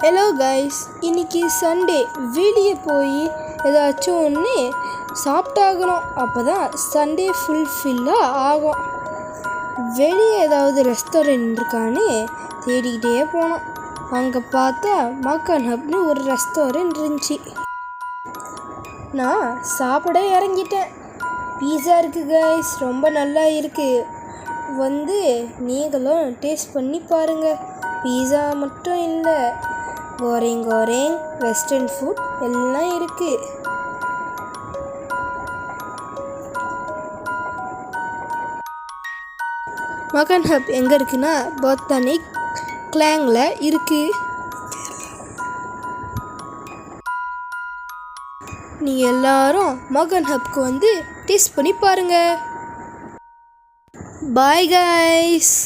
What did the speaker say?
Hello guys, இன்னைக்கு Sunday. வெளியே போய் ஏதாச்சும் ஒன்று சாப்பிட்டாகணும். அப்போ தான் சண்டே ஃபுல்ஃபில்லாக ஆகும். வெளியே ஏதாவது ரெஸ்டாரண்ட் இருக்கான்னு தேடிக்கிட்டே போனோம். அங்கே பார்த்தா மக்கன் ஹப்னு ஒரு ரெஸ்டாரண்ட் இருந்துச்சு. நான் சாப்பிட இறங்கிட்டேன். பீஸா இருக்குது கைஸ், ரொம்ப நல்லா இருக்குது. நீங்களும் டேஸ்ட் பண்ணி பாருங்கள். பீஸா மட்டும் இல்லை, கோரேங் வெஸ்டர்ன் ஃபுட் எல்லாம் இருக்குது. மக்கன் ஹப் எங்கே இருக்குன்னா போத்தானிக் கிளாங்கில் இருக்குது. நீங்கள் எல்லாரும் மக்கன் ஹப்க்கு டேஸ்ட் பண்ணி பாருங்கள். Bye guys.